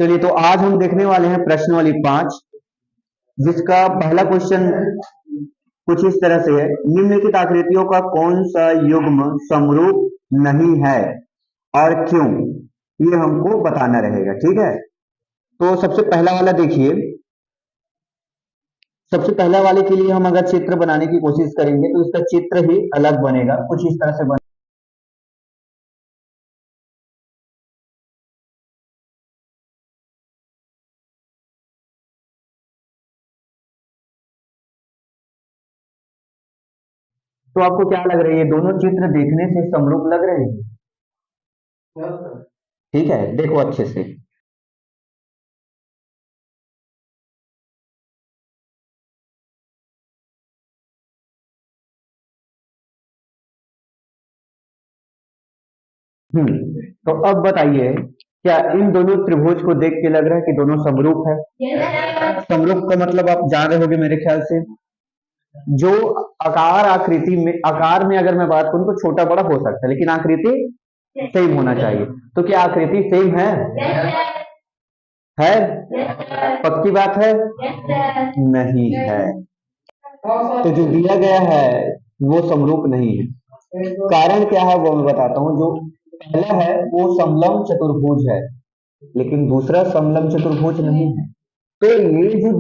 चलिए, तो आज हम देखने वाले हैं प्रश्नावली 5, जिसका पहला क्वेश्चन कुछ इस तरह से है। निम्नलिखित आकृतियों का कौन सा युग्म समरूप नहीं है और क्यों, ये हमको बताना रहेगा। ठीक है, तो सबसे पहला वाला देखिए। सबसे पहला वाले के लिए हम अगर चित्र बनाने की कोशिश करेंगे तो इसका चित्र ही अलग बनेगा, कुछ इस तरह से बनेगा। तो आपको क्या लग रहा है, ये दोनों चित्र देखने से समरूप लग रहे हैं? ठीक है, देखो अच्छे से। तो अब बताइए, क्या इन दोनों त्रिभुज को देख के लग रहा है कि दोनों समरूप है? समरूप का मतलब आप जान रहे होंगे मेरे ख्याल से, जो आकार आकृति में, आकार में अगर मैं बात करूं तो छोटा बड़ा हो सकता है, लेकिन आकृति सेम होना चाहिए। तो क्या आकृति सेम है? है? पक्की बात है? नहीं है। तो जो दिया गया है वो समरूप नहीं है। कारण क्या है वो मैं बताता हूं। जो पहला है वो समलंब चतुर्भुज है, लेकिन दूसरा समलंब चतुर्भुज नहीं है। तो ये जो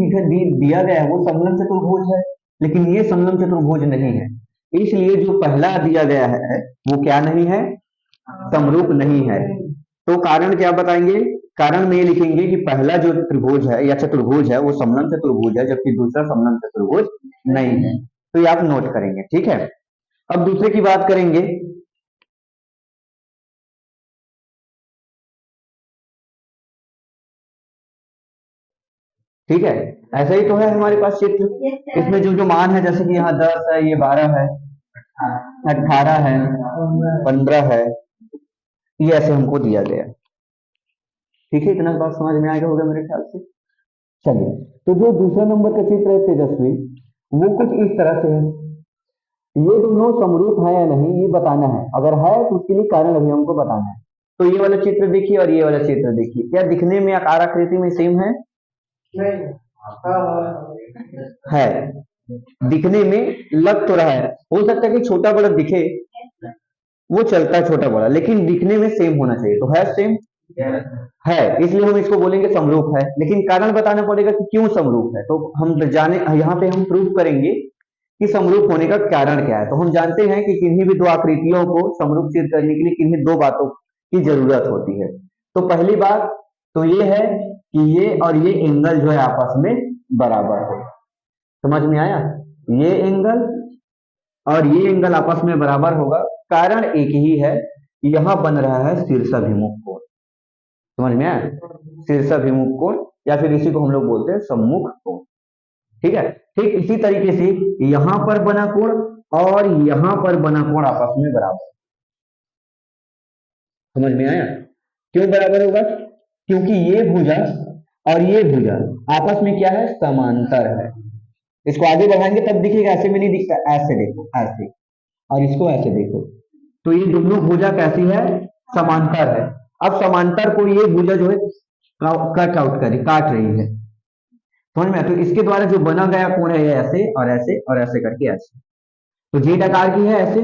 दिया गया है वो समलंब चतुर्भुज है, लेकिन ये समलंब चतुर्भुज नहीं है। इसलिए जो पहला दिया गया है वो क्या नहीं है? समरूप नहीं है। तो कारण क्या बताएंगे? कारण में ये लिखेंगे कि पहला जो त्रिभुज है या चतुर्भुज है वो समलंब चतुर्भुज है, जबकि दूसरा समलंब चतुर्भुज नहीं है। तो ये आप नोट करेंगे। ठीक है, अब दूसरे की बात करेंगे। ठीक है, ऐसा ही तो है हमारे पास चित्र। इसमें जो जो मान है, जैसे कि यहाँ 10 है, ये 12 है, 18 है, 15 है, ये ऐसे हमको दिया गया। ठीक है, इतना बात समझ में आ गया होगा मेरे ख्याल से। चलिए, तो जो दूसरा नंबर का चित्र है तेजस्वी, वो कुछ इस तरह से है। ये दोनों समरूप है या नहीं ये बताना है। अगर है तो उसके लिए कारण अभी हमको बताना है। तो ये वाला चित्र देखिए और ये वाला चित्र देखिए, क्या दिखने में आकार आकृति में सेम है? है। दिखने में लग तो रहा है, हो सकता है कि छोटा बड़ा दिखे, वो चलता है छोटा बड़ा, लेकिन दिखने में सेम होना चाहिए। तो है सेम? है, इसलिए हम इसको बोलेंगे समरूप है। लेकिन कारण बताना पड़ेगा कि क्यों समरूप है। तो हम जाने, यहाँ पे हम प्रूव करेंगे कि समरूप होने का कारण क्या है। तो हम जानते हैं कि किन्हीं भी दो आकृतियों को समरूप सिद्ध करने के लिए किन्हीं दो बातों की जरूरत होती है। तो पहली बात तो ये है कि ये और ये एंगल जो है आपस में बराबर हो। समझ में आया? ये एंगल और ये एंगल आपस में बराबर होगा। कारण एक ही है, यहां बन रहा है शीर्षाभिमुख कोण। समझ में आया? शीर्षाभिमुख कोण, या फिर इसी को हम लोग बोलते हैं सम्मुख कोण। ठीक है, ठीक इसी तरीके से यहां पर बना कोण और यहां पर बना कोण आपस में बराबर। समझ में आया? क्यों बराबर होगा? क्योंकि ये भुजा और ये भुजा आपस में क्या है? समांतर है। इसको आगे बढ़ाएंगे तब दिखेगा, ऐसे में नहीं दिखता। ऐसे देखो, ऐसे, और इसको ऐसे देखो, तो ये दोनों भुजा कैसी है? समांतर है। अब समांतर को ये भुजा जो है कट आउट कर रही, काट रही है। समझ में? तो इसके द्वारा जो बना गया कोण है ये ऐसे और ऐसे और ऐसे करके ऐसे, तो जेड आकार की है ऐसे,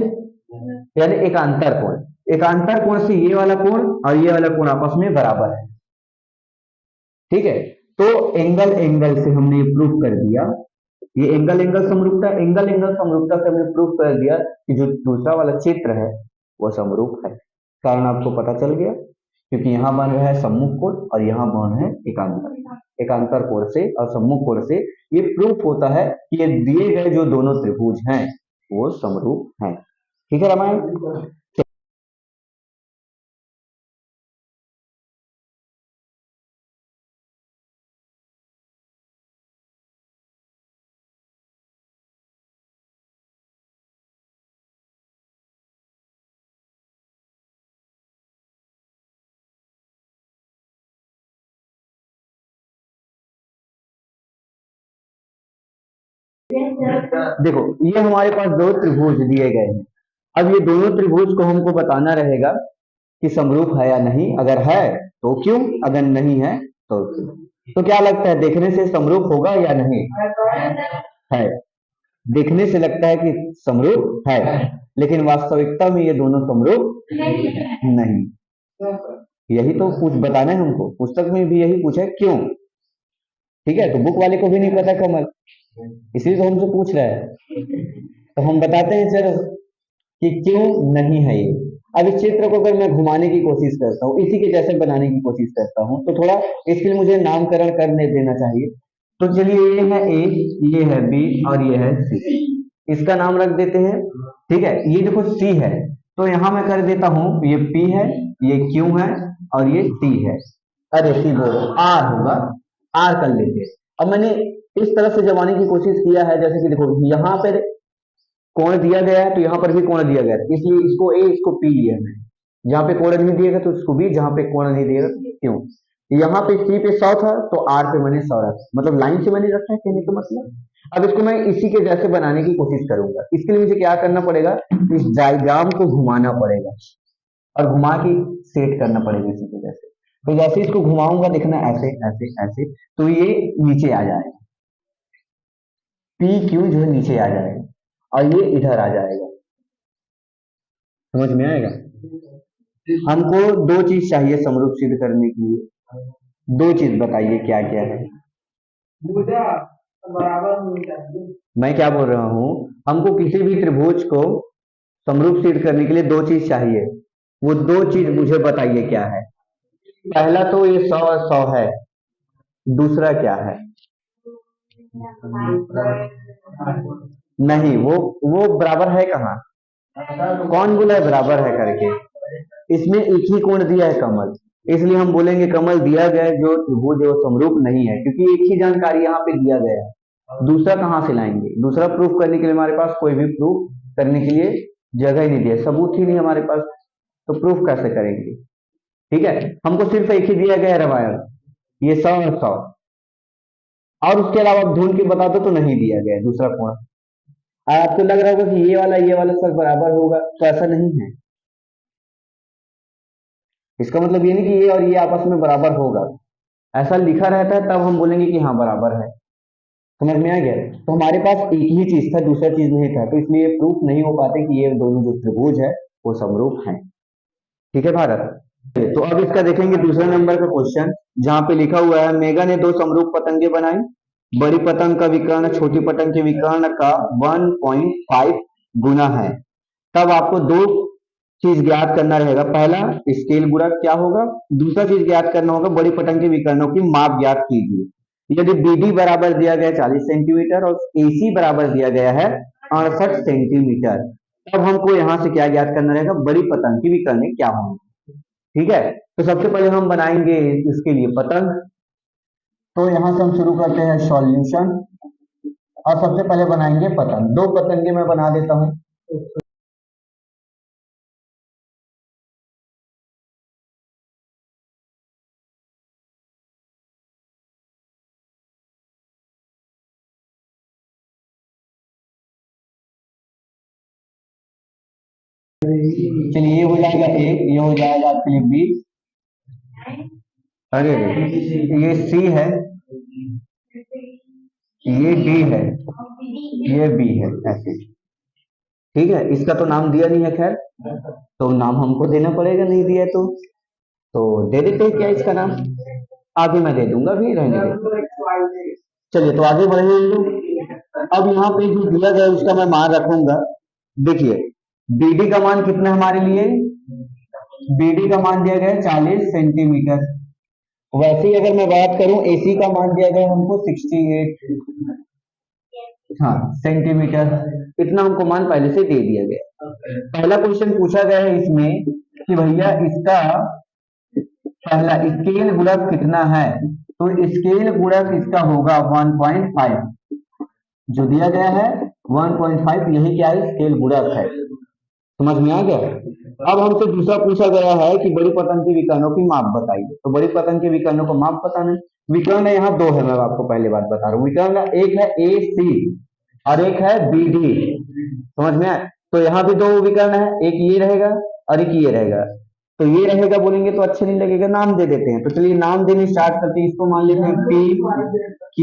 यानी एकांतर कोण। एकांतर कोण से ये वाला कोण और ये वाला कोण आपस में बराबर है। ठीक है, तो एंगल एंगल से हमने प्रूफ कर दिया, ये एंगल एंगल समरूपता, एंगल एंगल समरूपता से हमने प्रूफ कर दिया कि जो दूसरा वाला चित्र है वो समरूप है। कारण आपको पता चल गया, क्योंकि यहाँ बन रहा है सम्मुख कोण और यहाँ बन रहा है एकांतर। एकांतर कोण से और सम्मुख कोण से ये प्रूफ होता है कि ये दिए गए जो दोनों त्रिभुज हैं वो समरूप हैं। ठीक है रामायण? देखो, ये हमारे पास दो त्रिभुज दिए गए हैं। अब ये दोनों त्रिभुज को हमको बताना रहेगा कि समरूप है या नहीं। अगर है तो क्यों, अगर नहीं है तो क्या लगता है देखने से समरूप होगा या नहीं? है। देखने से लगता है कि समरूप है, लेकिन वास्तविकता में ये दोनों समरूप नहीं। यही तो कुछ बताना है हमको, पुस्तक में भी यही पूछा है क्यों। ठीक है, तो बुक वाले को भी नहीं पता कमल, इसलिए तो हमसे पूछ रहा है। तो हम बताते हैं चलो कि क्यों नहीं है ये। अब इस चित्र को अगर मैं घुमाने की कोशिश करता हूँ, इसी के जैसे बनाने की कोशिश करता हूँ, तो थोड़ा इसके लिए मुझे नामकरण करने देना चाहिए। तो चलिए, ये है ए, ये है बी और ये है सी। इसका नाम रख देते हैं। ठीक है, ये देखो सी है, तो यहां मैं कर देता हूं, ये पी है, ये क्यू है और ये टी है। अरे सी बोलो, आर होगा, आर कर लेते हैं। अब मैंने इस तरह से जमाने की कोशिश किया है, जैसे कि देखो यहाँ पे कोण दिया गया है, तो यहाँ पर भी कोण दिया गया है, इसलिए इसको ए, इसको पी लिया है। जहां पे कोण नहीं दिएगा तो इसको बी, जहां पे कोण नहीं दिएगा क्यों। यहाँ पे सी पे 100 था, तो आर पे मैंने 100 रखा, मतलब लाइन से मैंने रखा है, कहने का मतलब। अब इसको मैं इसी के जैसे बनाने की कोशिश करूंगा। इसके लिए मुझे क्या करना पड़ेगा, इस डायग्राम को घुमाना पड़ेगा और घुमा के सेट करना पड़ेगा इसी के जैसे। तो जैसे इसको घुमाऊंगा, देखना ऐसे ऐसे ऐसे, तो ये नीचे आ जाएगा, पी क्यू जो है नीचे आ जाएगा और ये इधर आ जाएगा। समझ में आएगा? हमको दो चीज चाहिए समरूप सिद्ध करने के लिए। दो चीज बताइए क्या क्या है। मैं क्या बोल रहा हूं, हमको किसी भी त्रिभुज को समरूप सिद्ध करने के लिए दो चीज चाहिए। वो दो चीज मुझे बताइए क्या है। पहला तो ये 100 और 100 है, दूसरा क्या है? नहीं, वो बराबर है कहाँ? कौन बोला है बराबर है करके? इसमें एक ही कोण दिया है कमल, इसलिए हम बोलेंगे कमल दिया गया जो त्रिभुज है वो समरूप नहीं है, क्योंकि एक ही जानकारी यहाँ पे दिया गया है। दूसरा कहाँ से लाएंगे? दूसरा प्रूफ करने के लिए हमारे पास कोई भी प्रूफ करने के लिए जगह ही नहीं दिया, सबूत ही नहीं हमारे पास, तो प्रूफ कैसे करेंगे? ठीक है, हमको सिर्फ एक ही दिया गया है रामायण, ये 100 और 100, और उसके अलावा आप ढूंढ के बता दो तो नहीं दिया गया है दूसरा कोण। आपको लग रहा होगा कि ये वाला सब बराबर होगा, तो ऐसा नहीं है। इसका मतलब ये नहीं कि ये और ये आपस में बराबर होगा, ऐसा लिखा रहता है तब हम बोलेंगे कि हाँ बराबर है। समझ में आ गया? तो हमारे पास एक ही चीज था, दूसरा चीज नहीं था, तो इसलिए प्रूफ नहीं हो पाते कि ये दोनों जो त्रिभुज है वो समरूप हैं। ठीक है भारत? तो अब इसका देखेंगे दूसरा नंबर का क्वेश्चन, जहां पे लिखा हुआ है मेगा ने दो समरूप पतंगे बनाई, बड़ी पतंग का विकर्ण छोटी पतंग के विकर्ण का 1.5 गुना है। तब आपको दो चीज ज्ञात करना रहेगा, पहला स्केल गुणक क्या होगा, दूसरा चीज ज्ञात करना होगा बड़ी पतंग के विकर्णों की माप ज्ञात कीजिए। यदि BD बराबर दिया गया 40 सेंटीमीटर और AC बराबर दिया गया है 68 सेंटीमीटर, तब हमको यहाँ से क्या ज्ञात करना रहेगा, बड़ी पतंग की विकर्ण क्या होंगे। ठीक है, तो सबसे पहले हम बनाएंगे इसके लिए पतंग। तो यहाँ से हम शुरू करते हैं सॉल्यूशन, और सबसे पहले बनाएंगे पतंग। दो पतंगे मैं बना देता हूँ। चलिए, ये हो जाएगा A, ये हो जाएगा आपके लिए B, अरे ये C है, ये D है, ये B है, ऐसे। ठीक है, इसका तो नाम दिया नहीं है, खैर तो नाम हमको देना पड़ेगा, नहीं दिया तो दे देते हैं क्या इसका नाम, आगे मैं दे दूंगा, भी रहने दे। चलिए, तो आगे बढ़ेंगे हम लोग। अब यहाँ पे जो दिया गया उसका मैं मान रखूंगा। देखिए, BD का मान कितना हमारे लिए, BD का मान दिया गया 40 सेंटीमीटर। वैसे ही अगर मैं बात करूं AC का मान दिया गया हमको 68 हाँ सेंटीमीटर, इतना हमको मान पहले से दे दिया गया। पहला क्वेश्चन पूछा गया है इसमें कि भैया इसका पहला स्केल गुणक कितना है, तो स्केल गुणक इसका होगा 1.5, जो दिया गया है 1.5, यही क्या है, स्केल गुणक है। समझ में आ गया? अब हमसे दूसरा पूछा गया है कि बड़ी पतंग की विकर्णों की माप बताइए, तो बड़ी पतंग के विकर्णों को माप बताना है। विकर्ण यहाँ दो है, मैं आपको पहले बात बता रहा हूँ, विकर्ण एक है AC और एक है BD। समझ में आया? तो यहाँ भी दो विकर्ण है, एक ये रहेगा और एक ये रहेगा। तो ये रहेगा बोलेंगे तो अच्छे नहीं लगेगा, नाम दे देते हैं। तो चलिए नाम देने स्टार्ट करते हैं। इसको मान लेते हैं P Q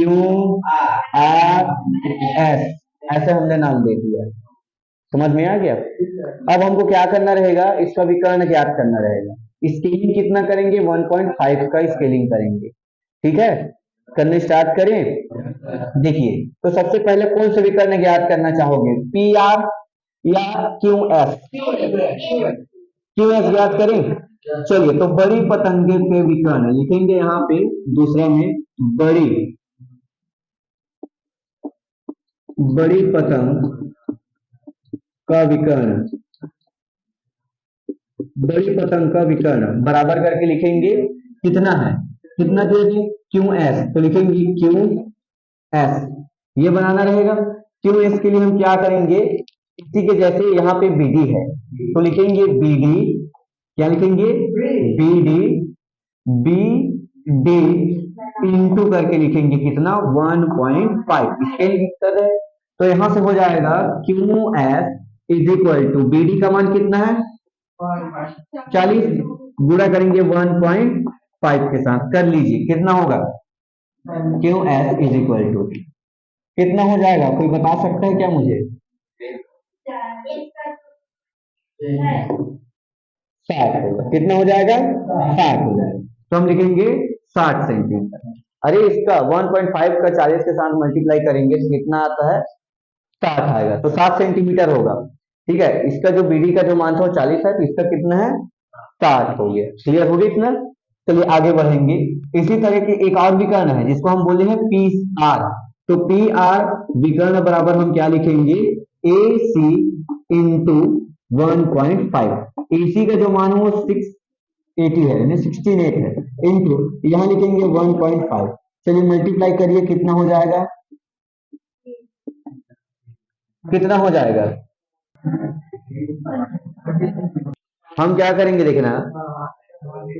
R S, ऐसे हमने नाम दे दिया। समझ में आ गया? अब हमको क्या करना रहेगा, इसका विकर्ण ज्ञात करना रहेगा। स्केलिंग कितना करेंगे, 1.5 का स्केलिंग करेंगे। ठीक है, करने स्टार्ट करें। देखिए, तो सबसे पहले कौन से विकर्ण ज्ञात करना चाहोगे, पी आर या क्यू एस? क्यू एस ज्ञात करें। चलिए, तो बड़ी पतंगे के विकर्ण लिखेंगे यहाँ पे, दूसरा में बड़ी पतंग का विकर्ण, बड़ी पतंग का विकर्ण बराबर करके लिखेंगे, कितना है, कितना देंगे, क्यू एस। तो लिखेंगे क्यू एस, ये बनाना रहेगा। क्यू एस के लिए हम क्या करेंगे, इसी के जैसे यहाँ पे बीडी है, तो लिखेंगे बीडी, क्या लिखेंगे, बीडी, बी डी इंटू करके लिखेंगे कितना, 1.5 स्केल कर रहे हैं। तो यहां से हो जाएगा Q S is equal to BD का मान कितना है 40, गुणा करेंगे 1.5 के साथ, कर लीजिए कितना होगा, Q S is equal to कितना हो जाएगा, कोई बता सकता है क्या मुझे, 60 होगा। कितना हो जाएगा, 60 हो जाएगा। तो हम लिखेंगे 60 सेंटीमीटर। अरे इसका 1.5 का 40 के साथ मल्टीप्लाई करेंगे तो कितना आता है, 60 आएगा, तो 60 सेंटीमीटर होगा। ठीक है, इसका जो बीडी का जो मान था वो 40 है, तो इसका कितना है, 60 हो गया। क्लियर हो गया इतना। चलिए आगे बढ़ेंगे। इसी तरह के एक और विकर्ण है जिसको हम बोले हैं पी आर। तो पी आर विकर्ण बराबर हम क्या लिखेंगे, ए सी इंटू 1.5। एसी का जो मान है वो 680 है, यानी 68 है, इंटू यहाँ लिखेंगे 1.5। चलिए मल्टीप्लाई करिए, कितना हो जाएगा, कितना हो जाएगा, हम क्या करेंगे देखना,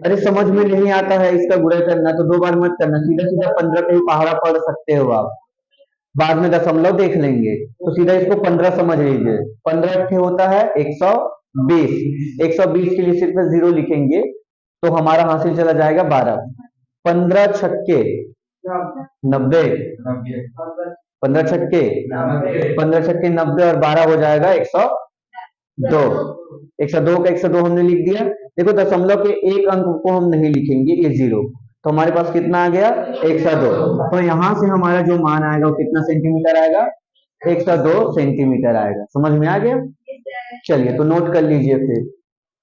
अरे समझ में नहीं आता है इसका गुणा करना तो दो बार मत करना, सीधा सीधा 15 का ही पहाड़ा पढ़ सकते हो आप, बाद में दशमलव देख लेंगे, तो सीधा इसको 15 समझ लीजिए। 15 होता है 120, 120 के लिए सिर्फ 0 लिखेंगे तो हमारा हासिल चला जाएगा 12। 15 छक्के 90, 15 छक्के 90 और 12 हो जाएगा 102। 102 का 102 हमने लिख दिया। देखो दशमलव के एक अंक को हम नहीं लिखेंगे, ये 0, तो हमारे पास कितना आ गया, 102। तो यहां से हमारा जो मान आएगा वो कितना सेंटीमीटर आएगा, 102 सेंटीमीटर आएगा। समझ में आ गया। चलिए तो नोट कर लीजिए फिर।